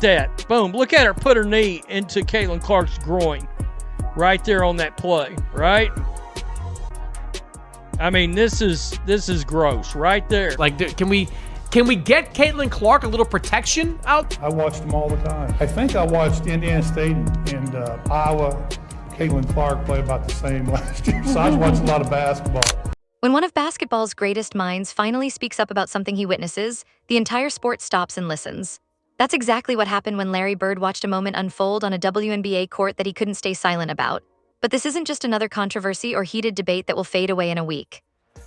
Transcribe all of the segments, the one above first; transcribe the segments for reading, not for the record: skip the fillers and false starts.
that. Boom. Look at her put her knee into Caitlin Clark's groin right there on that play, right? I mean, this is gross right there. Like, can we get Caitlin Clark a little protection out? I watched them all the time. I think I watched Indiana State and Iowa. Caitlin Clark played about the same last year, so I was watching a lot of basketball. When one of basketball's greatest minds finally speaks up about something he witnesses, the entire sport stops and listens. That's exactly what happened when Larry Bird watched a moment unfold on a WNBA court that he couldn't stay silent about. But this isn't just another controversy or heated debate that will fade away in a week.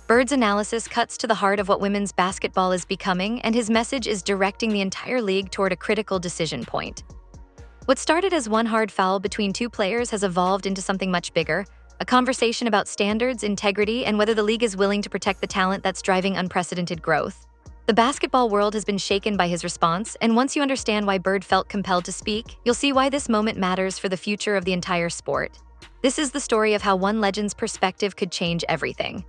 Bird's analysis cuts to the heart of what women's basketball is becoming, and his message is directing the entire league toward a critical decision point. What started as one hard foul between two players has evolved into something much bigger, a conversation about standards, integrity, and whether the league is willing to protect the talent that's driving unprecedented growth. The basketball world has been shaken by his response, and once you understand why Bird felt compelled to speak, you'll see why this moment matters for the future of the entire sport. This is the story of how one legend's perspective could change everything.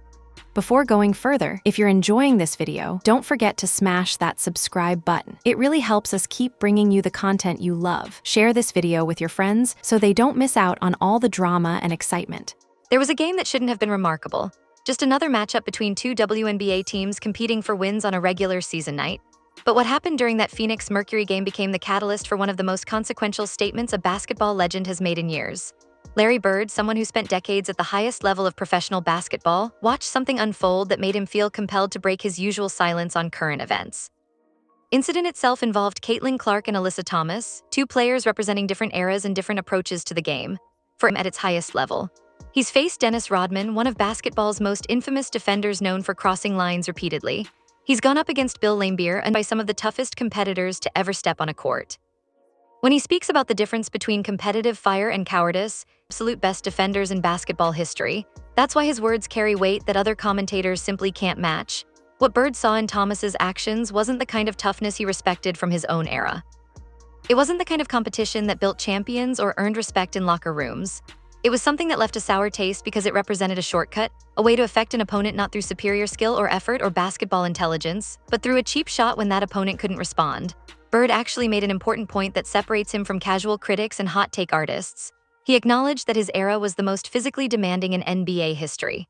Before going further, if you're enjoying this video, don't forget to smash that subscribe button. It really helps us keep bringing you the content you love. Share this video with your friends so they don't miss out on all the drama and excitement. There was a game that shouldn't have been remarkable. Just another matchup between two WNBA teams competing for wins on a regular season night. But what happened during that Phoenix Mercury game became the catalyst for one of the most consequential statements a basketball legend has made in years. Larry Bird, someone who spent decades at the highest level of professional basketball, watched something unfold that made him feel compelled to break his usual silence on current events. Incident itself involved Caitlin Clark and Alyssa Thomas, two players representing different eras and different approaches to the game, for him at its highest level. He's faced Dennis Rodman, one of basketball's most infamous defenders known for crossing lines repeatedly. He's gone up against Bill Laimbeer and by some of the toughest competitors to ever step on a court. When he speaks about the difference between competitive fire and cowardice, absolute best defenders in basketball history, that's why his words carry weight that other commentators simply can't match. What Bird saw in Thomas's actions wasn't the kind of toughness he respected from his own era. It wasn't the kind of competition that built champions or earned respect in locker rooms. It was something that left a sour taste because it represented a shortcut, a way to affect an opponent not through superior skill or effort or basketball intelligence, but through a cheap shot when that opponent couldn't respond. Bird actually made an important point that separates him from casual critics and hot take artists. He acknowledged that his era was the most physically demanding in NBA history.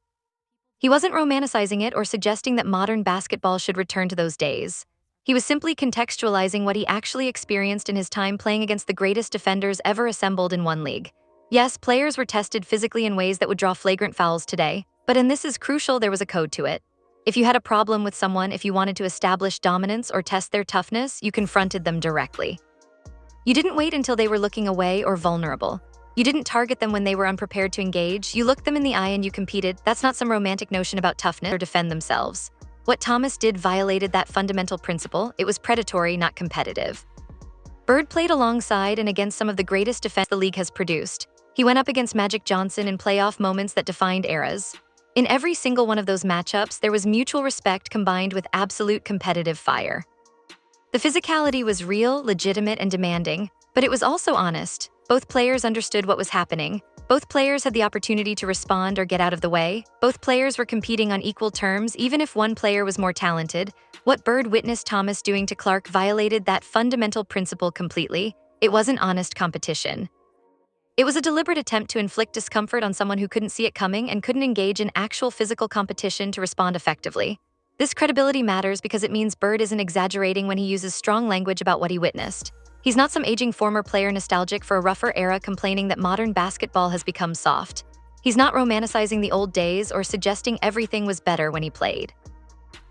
He wasn't romanticizing it or suggesting that modern basketball should return to those days. He was simply contextualizing what he actually experienced in his time playing against the greatest defenders ever assembled in one league. Yes, players were tested physically in ways that would draw flagrant fouls today, but and this is crucial, there was a code to it. If you had a problem with someone, if you wanted to establish dominance or test their toughness, you confronted them directly. You didn't wait until they were looking away or vulnerable. You didn't target them when they were unprepared to engage. You looked them in the eye and you competed. That's not some romantic notion about toughness or defend themselves. What Thomas did violated that fundamental principle. It was predatory, not competitive. Bird played alongside and against some of the greatest defense the league has produced. He went up against Magic Johnson in playoff moments that defined eras. In every single one of those matchups, there was mutual respect combined with absolute competitive fire. The physicality was real, legitimate, and demanding, but it was also honest. Both players understood what was happening. Both players had the opportunity to respond or get out of the way. Both players were competing on equal terms, even if one player was more talented. What Bird witnessed Thomas doing to Clark violated that fundamental principle completely. It wasn't honest competition. It was a deliberate attempt to inflict discomfort on someone who couldn't see it coming and couldn't engage in actual physical competition to respond effectively. This credibility matters because it means Bird isn't exaggerating when he uses strong language about what he witnessed. He's not some aging former player nostalgic for a rougher era complaining that modern basketball has become soft. He's not romanticizing the old days or suggesting everything was better when he played.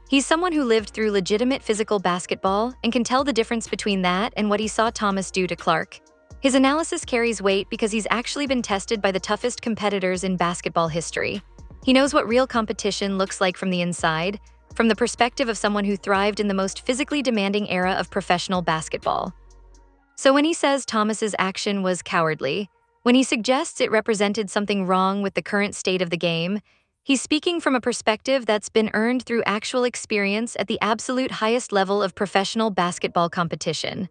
He's someone who lived through legitimate physical basketball and can tell the difference between that and what he saw Thomas do to Clark. His analysis carries weight because he's actually been tested by the toughest competitors in basketball history. He knows what real competition looks like from the inside, from the perspective of someone who thrived in the most physically demanding era of professional basketball. So when he says Thomas's action was cowardly, when he suggests it represented something wrong with the current state of the game, he's speaking from a perspective that's been earned through actual experience at the absolute highest level of professional basketball competition.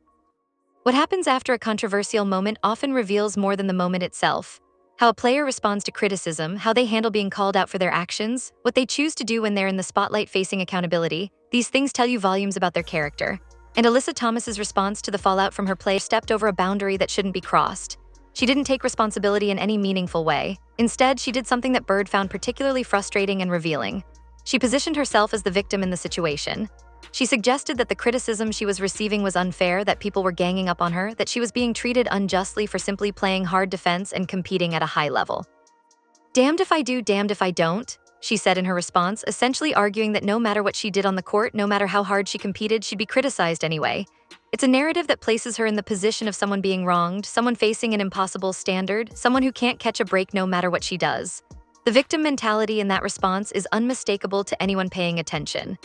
What happens after a controversial moment often reveals more than the moment itself. How a player responds to criticism, how they handle being called out for their actions, what they choose to do when they're in the spotlight facing accountability, these things tell you volumes about their character. And Alyssa Thomas's response to the fallout from her play stepped over a boundary that shouldn't be crossed. She didn't take responsibility in any meaningful way. Instead, she did something that Bird found particularly frustrating and revealing. She positioned herself as the victim in the situation. She suggested that the criticism she was receiving was unfair, that people were ganging up on her, that she was being treated unjustly for simply playing hard defense and competing at a high level. "Damned if I do, damned if I don't," she said in her response, essentially arguing that no matter what she did on the court, no matter how hard she competed, she'd be criticized anyway. It's a narrative that places her in the position of someone being wronged, someone facing an impossible standard, someone who can't catch a break no matter what she does. The victim mentality in that response is unmistakable to anyone paying attention.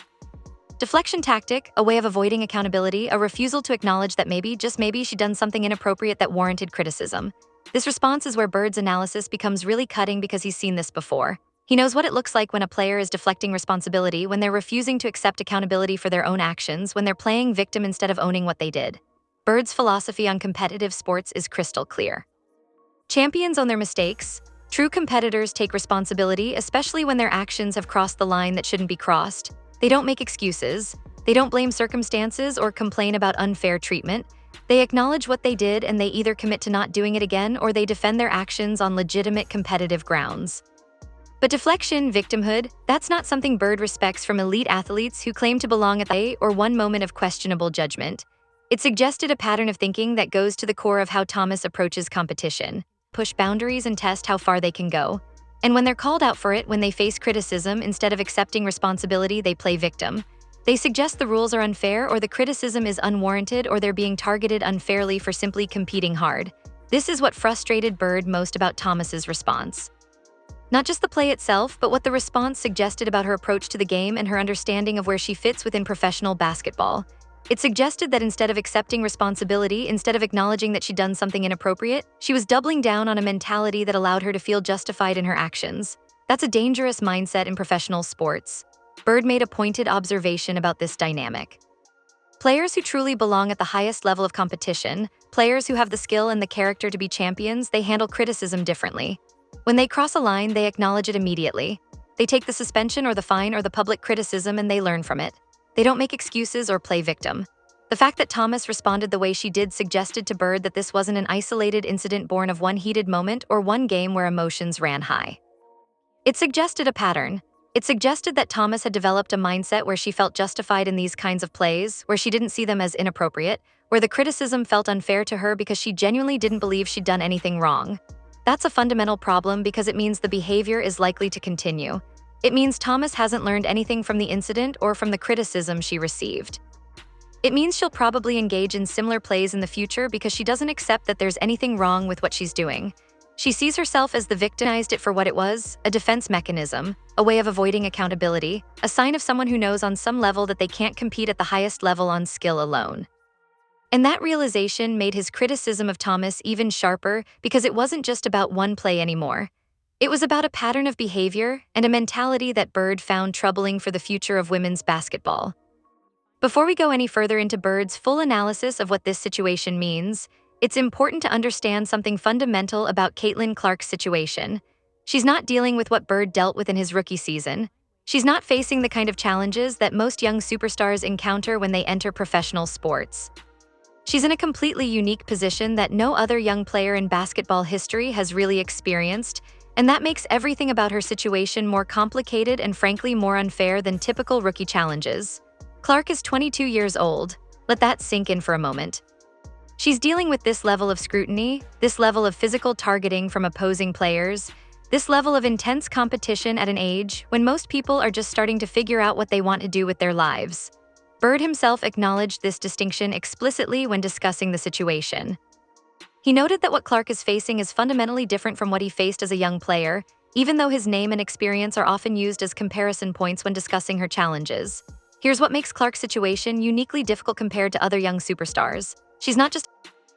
Deflection tactic, a way of avoiding accountability, a refusal to acknowledge that maybe, just maybe, she'd done something inappropriate that warranted criticism. This response is where Bird's analysis becomes really cutting because he's seen this before. He knows what it looks like when a player is deflecting responsibility, when they're refusing to accept accountability for their own actions, when they're playing victim instead of owning what they did. Bird's philosophy on competitive sports is crystal clear. Champions own their mistakes. True competitors take responsibility, especially when their actions have crossed the line that shouldn't be crossed. They don't make excuses. They don't blame circumstances or complain about unfair treatment. They acknowledge what they did, and they either commit to not doing it again or they defend their actions on legitimate competitive grounds. But deflection, victimhood, that's not something Bird respects from elite athletes who claim to belong at the or one moment of questionable judgment. It suggested a pattern of thinking that goes to the core of how Thomas approaches competition. Push boundaries and test how far they can go. And when they're called out for it, when they face criticism, instead of accepting responsibility, they play victim. They suggest the rules are unfair, or the criticism is unwarranted, or they're being targeted unfairly for simply competing hard. This is what frustrated Bird most about Thomas's response. Not just the play itself, but what the response suggested about her approach to the game and her understanding of where she fits within professional basketball. It suggested that instead of accepting responsibility, instead of acknowledging that she'd done something inappropriate, she was doubling down on a mentality that allowed her to feel justified in her actions. That's a dangerous mindset in professional sports. Bird made a pointed observation about this dynamic. Players who truly belong at the highest level of competition, players who have the skill and the character to be champions, they handle criticism differently. When they cross a line, they acknowledge it immediately. They take the suspension or the fine or the public criticism and they learn from it. They don't make excuses or play victim. The fact that Thomas responded the way she did suggested to Bird that this wasn't an isolated incident born of one heated moment or one game where emotions ran high. It suggested a pattern. It suggested that Thomas had developed a mindset where she felt justified in these kinds of plays, where she didn't see them as inappropriate, where the criticism felt unfair to her because she genuinely didn't believe she'd done anything wrong. That's a fundamental problem because it means the behavior is likely to continue. It means Thomas hasn't learned anything from the incident or from the criticism she received. It means she'll probably engage in similar plays in the future because she doesn't accept that there's anything wrong with what she's doing. She sees herself as the victimized it for what it was, a defense mechanism, a way of avoiding accountability, a sign of someone who knows on some level that they can't compete at the highest level on skill alone. And that realization made his criticism of Thomas even sharper because it wasn't just about one play anymore. It was about a pattern of behavior and a mentality that Bird found troubling for the future of women's basketball. Before we go any further into Bird's full analysis of what this situation means, it's important to understand something fundamental about Caitlin Clark's situation. She's not dealing with what Bird dealt with in his rookie season. She's not facing the kind of challenges that most young superstars encounter when they enter professional sports. She's in a completely unique position that no other young player in basketball history has really experienced, and that makes everything about her situation more complicated and frankly more unfair than typical rookie challenges. Clark is 22 years old. Let that sink in for a moment. She's dealing with this level of scrutiny, this level of physical targeting from opposing players, this level of intense competition at an age when most people are just starting to figure out what they want to do with their lives. Bird himself acknowledged this distinction explicitly when discussing the situation. He noted that what Clark is facing is fundamentally different from what he faced as a young player, even though his name and experience are often used as comparison points when discussing her challenges. Here's what makes Clark's situation uniquely difficult compared to other young superstars.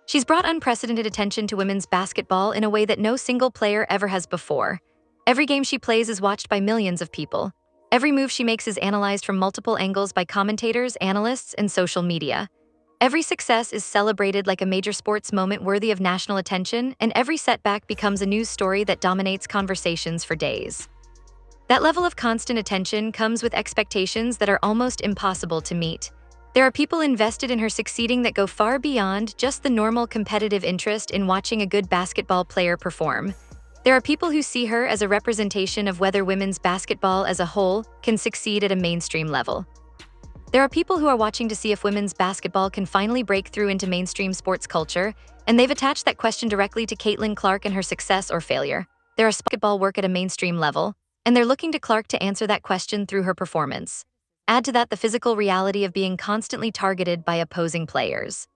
She's brought unprecedented attention to women's basketball in a way that no single player ever has before. Every game she plays is watched by millions of people. Every move she makes is analyzed from multiple angles by commentators, analysts, and social media. Every success is celebrated like a major sports moment worthy of national attention, and every setback becomes a news story that dominates conversations for days. That level of constant attention comes with expectations that are almost impossible to meet. There are people invested in her succeeding that go far beyond just the normal competitive interest in watching a good basketball player perform. There are people who see her as a representation of whether women's basketball as a whole can succeed at a mainstream level. There are people who are watching to see if women's basketball can finally break through into mainstream sports culture, and they've attached that question directly to Caitlin Clark and her success or failure. There are basketball work at a mainstream level, and they're looking to Clark to answer that question through her performance. Add to that the physical reality of being constantly targeted by opposing players.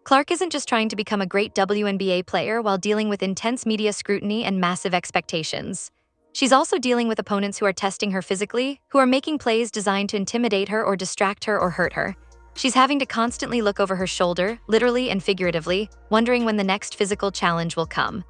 Clark isn't just trying to become a great WNBA player while dealing with intense media scrutiny and massive expectations. She's also dealing with opponents who are testing her physically, who are making plays designed to intimidate her or distract her or hurt her. She's having to constantly look over her shoulder, literally and figuratively, wondering when the next physical challenge will come.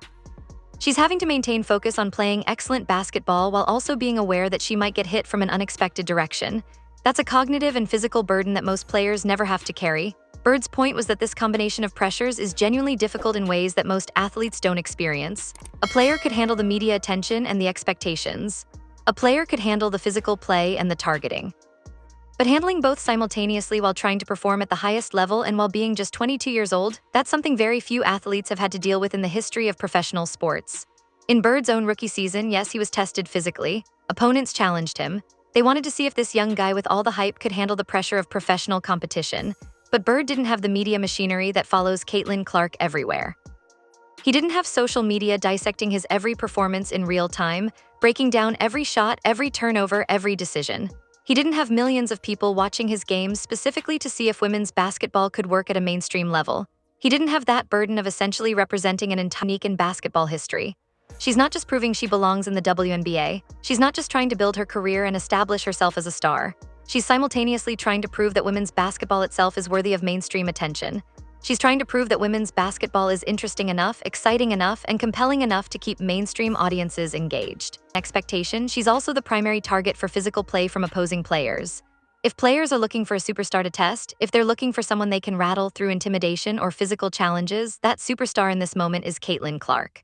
She's having to maintain focus on playing excellent basketball while also being aware that she might get hit from an unexpected direction. That's a cognitive and physical burden that most players never have to carry. Bird's point was that this combination of pressures is genuinely difficult in ways that most athletes don't experience. A player could handle the media attention and the expectations. A player could handle the physical play and the targeting. But handling both simultaneously while trying to perform at the highest level and while being just 22 years old, that's something very few athletes have had to deal with in the history of professional sports. In Bird's own rookie season, yes, he was tested physically. Opponents challenged him. They wanted to see if this young guy with all the hype could handle the pressure of professional competition. But Bird didn't have the media machinery that follows Caitlin Clark everywhere. He didn't have social media dissecting his every performance in real time, breaking down every shot, every turnover, every decision. He didn't have millions of people watching his games specifically to see if women's basketball could work at a mainstream level. He didn't have that burden of essentially representing an entire unique in basketball history. She's not just proving she belongs in the WNBA. She's not just trying to build her career and establish herself as a star. She's simultaneously trying to prove that women's basketball itself is worthy of mainstream attention. She's trying to prove that women's basketball is interesting enough, exciting enough, and compelling enough to keep mainstream audiences engaged. Expectation, she's also the primary target for physical play from opposing players. If players are looking for a superstar to test, if they're looking for someone they can rattle through intimidation or physical challenges, that superstar in this moment is Caitlin Clark.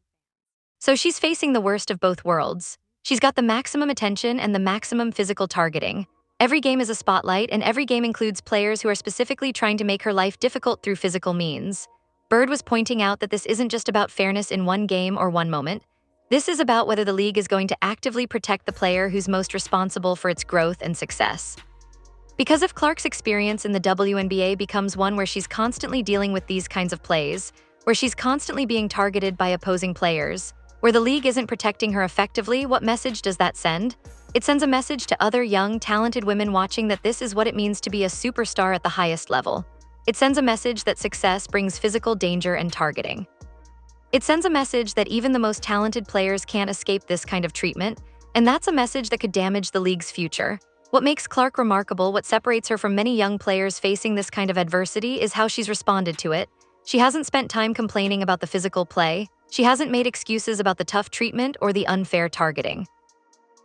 So she's facing the worst of both worlds. She's got the maximum attention and the maximum physical targeting. Every game is a spotlight, and every game includes players who are specifically trying to make her life difficult through physical means. Bird was pointing out that this isn't just about fairness in one game or one moment. This is about whether the league is going to actively protect the player who's most responsible for its growth and success. Because if Clark's experience in the WNBA becomes one where she's constantly dealing with these kinds of plays, where she's constantly being targeted by opposing players, where the league isn't protecting her effectively, what message does that send? It sends a message to other young, talented women watching that this is what it means to be a superstar at the highest level. It sends a message that success brings physical danger and targeting. It sends a message that even the most talented players can't escape this kind of treatment, and that's a message that could damage the league's future. What makes Clark remarkable, what separates her from many young players facing this kind of adversity, is how she's responded to it. She hasn't spent time complaining about the physical play. She hasn't made excuses about the tough treatment or the unfair targeting.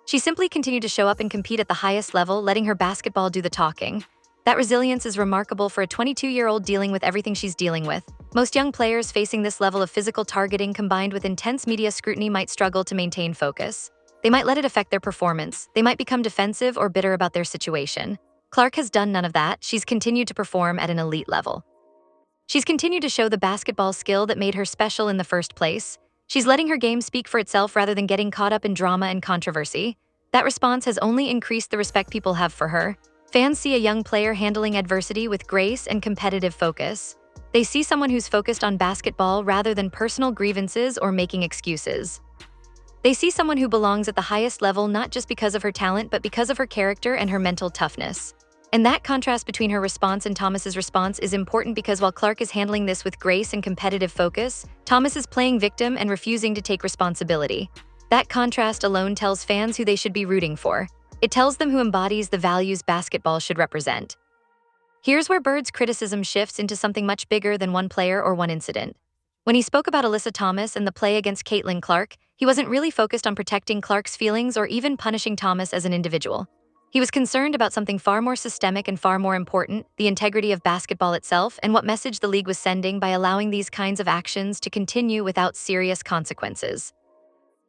She simply continued to show up and compete at the highest level, letting her basketball do the talking. That resilience is remarkable for a 22-year-old dealing with everything she's dealing with. Most young players facing this level of physical targeting combined with intense media scrutiny might struggle to maintain focus. They might let it affect their performance. They might become defensive or bitter about their situation. Clark has done none of that. She's continued to perform at an elite level. She's continued to show the basketball skill that made her special in the first place. She's letting her game speak for itself rather than getting caught up in drama and controversy. That response has only increased the respect people have for her. Fans see a young player handling adversity with grace and competitive focus. They see someone who's focused on basketball rather than personal grievances or making excuses. They see someone who belongs at the highest level not just because of her talent but because of her character and her mental toughness. And that contrast between her response and Thomas's response is important because while Clark is handling this with grace and competitive focus, Thomas is playing victim and refusing to take responsibility. That contrast alone tells fans who they should be rooting for. It tells them who embodies the values basketball should represent. Here's where Bird's criticism shifts into something much bigger than one player or one incident. When he spoke about Alyssa Thomas and the play against Caitlin Clark, he wasn't really focused on protecting Clark's feelings or even punishing Thomas as an individual. He was concerned about something far more systemic and far more important, the integrity of basketball itself and what message the league was sending by allowing these kinds of actions to continue without serious consequences.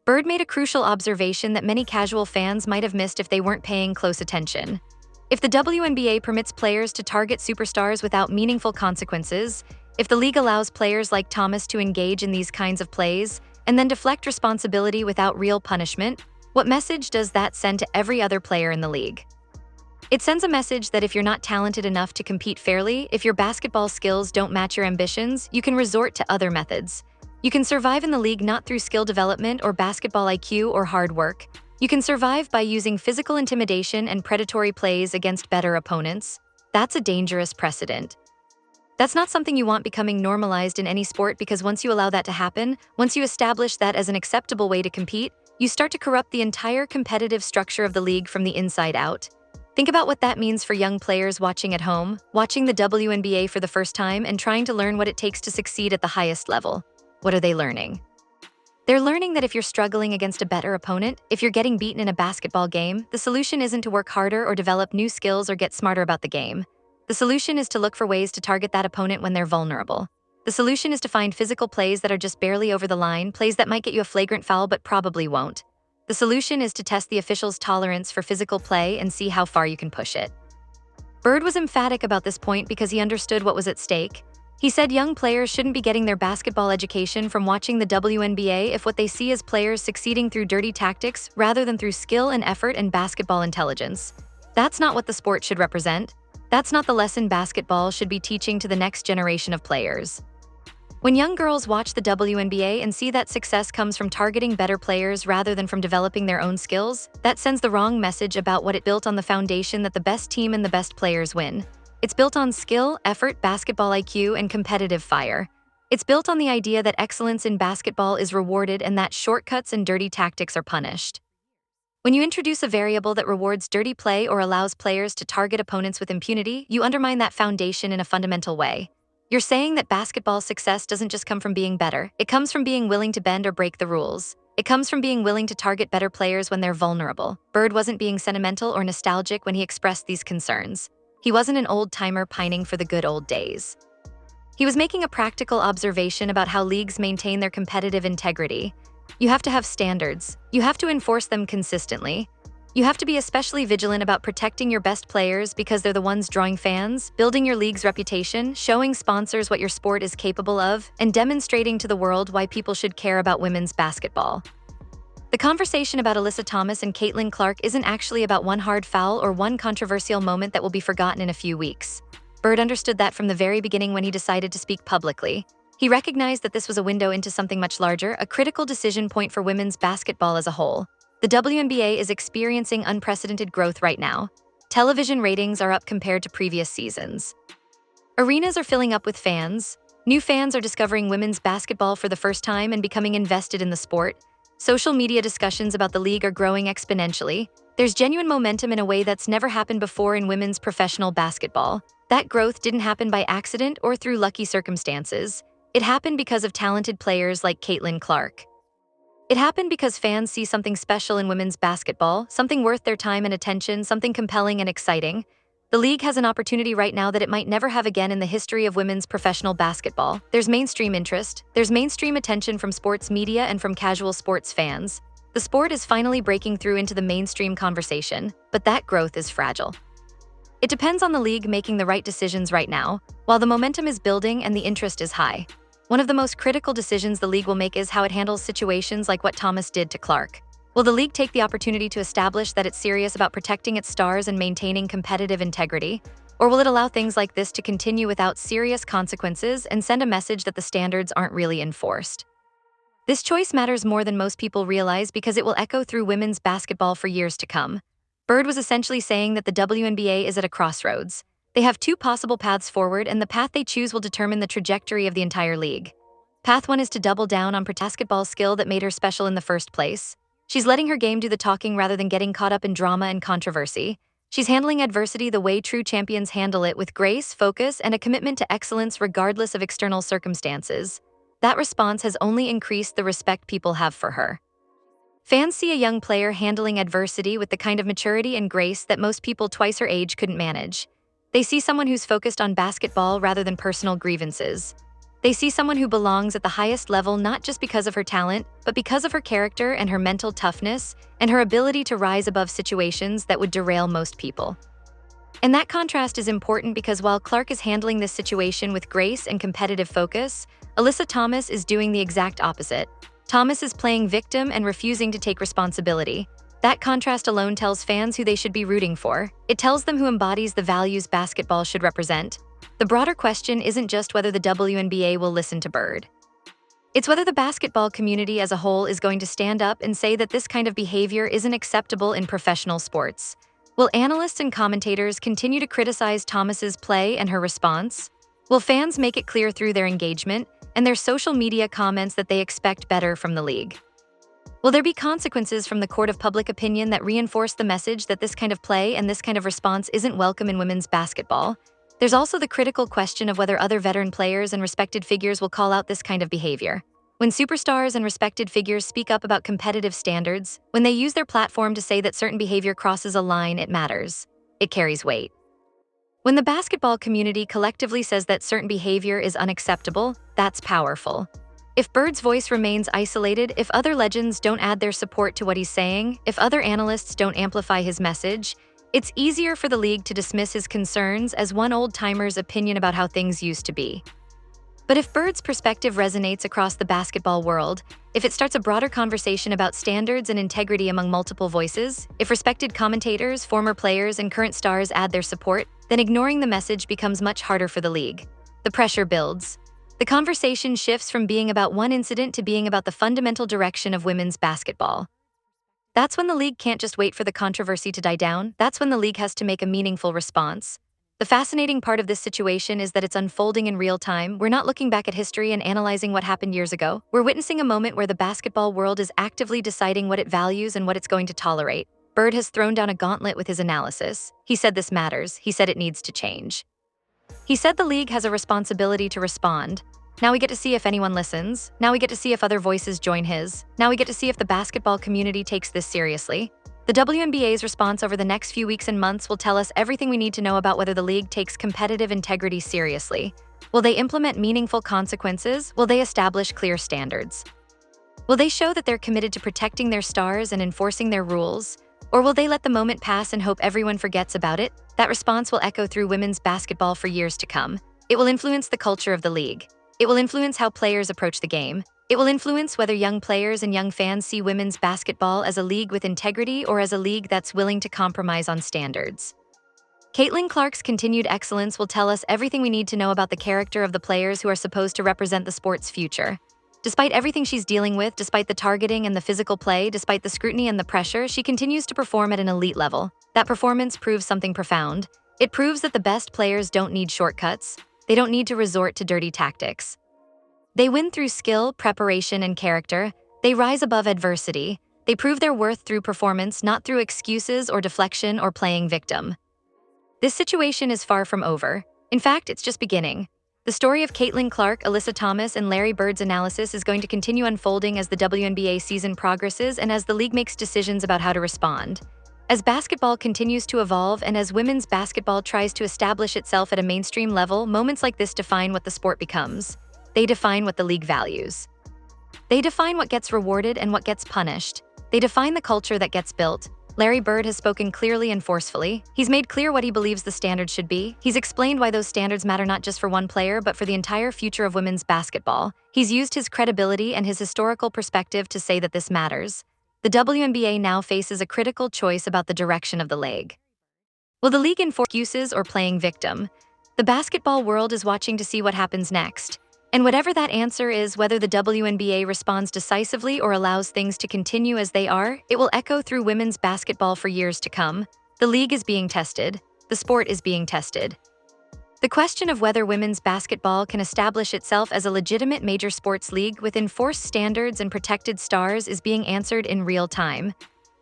Bird made a crucial observation that many casual fans might have missed if they weren't paying close attention. If the WNBA permits players to target superstars without meaningful consequences, if the league allows players like Thomas to engage in these kinds of plays and then deflect responsibility without real punishment, what message does that send to every other player in the league? It sends a message that if you're not talented enough to compete fairly, if your basketball skills don't match your ambitions, you can resort to other methods. You can survive in the league not through skill development or basketball IQ or hard work. You can survive by using physical intimidation and predatory plays against better opponents. That's a dangerous precedent. That's not something you want becoming normalized in any sport, because once you allow that to happen, once you establish that as an acceptable way to compete, you start to corrupt the entire competitive structure of the league from the inside out. Think about what that means for young players watching at home, watching the WNBA for the first time and trying to learn what it takes to succeed at the highest level. What are they learning? They're learning that if you're struggling against a better opponent, if you're getting beaten in a basketball game, the solution isn't to work harder or develop new skills or get smarter about the game. The solution is to look for ways to target that opponent when they're vulnerable. The solution is to find physical plays that are just barely over the line, plays that might get you a flagrant foul but probably won't. The solution is to test the officials' tolerance for physical play and see how far you can push it. Bird was emphatic about this point because he understood what was at stake. He said young players shouldn't be getting their basketball education from watching the WNBA if what they see is players succeeding through dirty tactics rather than through skill and effort and basketball intelligence. That's not what the sport should represent. That's not the lesson basketball should be teaching to the next generation of players. When young girls watch the WNBA and see that success comes from targeting better players rather than from developing their own skills, that sends the wrong message about what it built on the foundation that the best team and the best players win. It's built on skill, effort, basketball IQ, and competitive fire. It's built on the idea that excellence in basketball is rewarded and that shortcuts and dirty tactics are punished. When you introduce a variable that rewards dirty play or allows players to target opponents with impunity, you undermine that foundation in a fundamental way. You're saying that basketball success doesn't just come from being better. It comes from being willing to bend or break the rules. It comes from being willing to target better players when they're vulnerable. Bird wasn't being sentimental or nostalgic when he expressed these concerns. He wasn't an old-timer pining for the good old days. He was making a practical observation about how leagues maintain their competitive integrity. You have to have standards. You have to enforce them consistently. You have to be especially vigilant about protecting your best players because they're the ones drawing fans, building your league's reputation, showing sponsors what your sport is capable of, and demonstrating to the world why people should care about women's basketball. The conversation about Alyssa Thomas and Caitlin Clark isn't actually about one hard foul or one controversial moment that will be forgotten in a few weeks. Bird understood that from the very beginning when he decided to speak publicly. He recognized that this was a window into something much larger, a critical decision point for women's basketball as a whole. The WNBA is experiencing unprecedented growth right now. Television ratings are up compared to previous seasons. Arenas are filling up with fans. New fans are discovering women's basketball for the first time and becoming invested in the sport. Social media discussions about the league are growing exponentially. There's genuine momentum in a way that's never happened before in women's professional basketball. That growth didn't happen by accident or through lucky circumstances. It happened because of talented players like Caitlin Clark. It happened because fans see something special in women's basketball, something worth their time and attention, something compelling and exciting. The league has an opportunity right now that it might never have again in the history of women's professional basketball. There's mainstream interest, there's mainstream attention from sports media and from casual sports fans. The sport is finally breaking through into the mainstream conversation, but that growth is fragile. It depends on the league making the right decisions right now, while the momentum is building and the interest is high. One of the most critical decisions the league will make is how it handles situations like what Thomas did to Clark. Will the league take the opportunity to establish that it's serious about protecting its stars and maintaining competitive integrity? Or will it allow things like this to continue without serious consequences and send a message that the standards aren't really enforced? This choice matters more than most people realize because it will echo through women's basketball for years to come. Bird was essentially saying that the WNBA is at a crossroads. They have two possible paths forward, and the path they choose will determine the trajectory of the entire league. Path 1 is to double down on basketball skill that made her special in the first place. She's letting her game do the talking rather than getting caught up in drama and controversy. She's handling adversity the way true champions handle it, with grace, focus, and a commitment to excellence regardless of external circumstances. That response has only increased the respect people have for her. Fans see a young player handling adversity with the kind of maturity and grace that most people twice her age couldn't manage. They see someone who's focused on basketball rather than personal grievances. They see someone who belongs at the highest level not just because of her talent, but because of her character and her mental toughness and her ability to rise above situations that would derail most people. And that contrast is important because while Clark is handling this situation with grace and competitive focus, Alyssa Thomas is doing the exact opposite. Thomas is playing victim and refusing to take responsibility. That contrast alone tells fans who they should be rooting for. It tells them who embodies the values basketball should represent. The broader question isn't just whether the WNBA will listen to Bird. It's whether the basketball community as a whole is going to stand up and say that this kind of behavior isn't acceptable in professional sports. Will analysts and commentators continue to criticize Thomas's play and her response? Will fans make it clear through their engagement and their social media comments that they expect better from the league? Will there be consequences from the court of public opinion that reinforce the message that this kind of play and this kind of response isn't welcome in women's basketball? There's also the critical question of whether other veteran players and respected figures will call out this kind of behavior. When superstars and respected figures speak up about competitive standards, when they use their platform to say that certain behavior crosses a line, it matters. It carries weight. When the basketball community collectively says that certain behavior is unacceptable, that's powerful. If Bird's voice remains isolated, if other legends don't add their support to what he's saying, if other analysts don't amplify his message, it's easier for the league to dismiss his concerns as one old-timer's opinion about how things used to be. But if Bird's perspective resonates across the basketball world, if it starts a broader conversation about standards and integrity among multiple voices, if respected commentators, former players, and current stars add their support, then ignoring the message becomes much harder for the league. The pressure builds. The conversation shifts from being about one incident to being about the fundamental direction of women's basketball. That's when the league can't just wait for the controversy to die down. That's when the league has to make a meaningful response. The fascinating part of this situation is that it's unfolding in real time. We're not looking back at history and analyzing what happened years ago. We're witnessing a moment where the basketball world is actively deciding what it values and what it's going to tolerate. Bird has thrown down a gauntlet with his analysis. He said this matters. He said it needs to change. He said the league has a responsibility to respond. Now we get to see if anyone listens. Now we get to see if other voices join his. Now we get to see if the basketball community takes this seriously. The WNBA's response over the next few weeks and months will tell us everything we need to know about whether the league takes competitive integrity seriously. Will they implement meaningful consequences? Will they establish clear standards? Will they show that they're committed to protecting their stars and enforcing their rules? Or will they let the moment pass and hope everyone forgets about it? That response will echo through women's basketball for years to come. It will influence the culture of the league. It will influence how players approach the game. It will influence whether young players and young fans see women's basketball as a league with integrity or as a league that's willing to compromise on standards. Caitlin Clark's continued excellence will tell us everything we need to know about the character of the players who are supposed to represent the sport's future. Despite everything she's dealing with, despite the targeting and the physical play, despite the scrutiny and the pressure, she continues to perform at an elite level. That performance proves something profound. It proves that the best players don't need shortcuts. They don't need to resort to dirty tactics. They win through skill, preparation, and character. They rise above adversity. They prove their worth through performance, not through excuses or deflection or playing victim. This situation is far from over. In fact, it's just beginning. The story of Caitlin Clark, Alyssa Thomas, and Larry Bird's analysis is going to continue unfolding as the WNBA season progresses and as the league makes decisions about how to respond. As basketball continues to evolve and as women's basketball tries to establish itself at a mainstream level, moments like this define what the sport becomes. They define what the league values. They define what gets rewarded and what gets punished. They define the culture that gets built. Larry Bird has spoken clearly and forcefully. He's made clear what he believes the standards should be. He's explained why those standards matter not just for one player, but for the entire future of women's basketball. He's used his credibility and his historical perspective to say that this matters. The WNBA now faces a critical choice about the direction of the league. Will the league enforce excuses or playing victim? The basketball world is watching to see what happens next. And whatever that answer is, whether the WNBA responds decisively or allows things to continue as they are, it will echo through women's basketball for years to come. The league is being tested. The sport is being tested. The question of whether women's basketball can establish itself as a legitimate major sports league with enforced standards and protected stars is being answered in real time.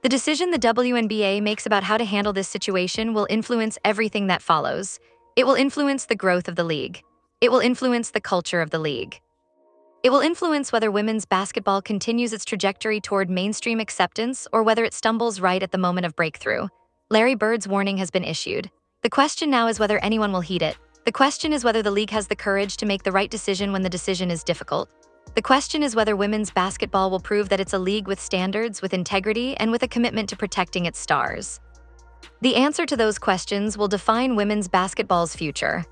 The decision the WNBA makes about how to handle this situation will influence everything that follows. It will influence the growth of the league. It will influence the culture of the league. It will influence whether women's basketball continues its trajectory toward mainstream acceptance or whether it stumbles right at the moment of breakthrough. Larry Bird's warning has been issued. The question now is whether anyone will heed it. The question is whether the league has the courage to make the right decision when the decision is difficult. The question is whether women's basketball will prove that it's a league with standards, with integrity, and with a commitment to protecting its stars. The answer to those questions will define women's basketball's future.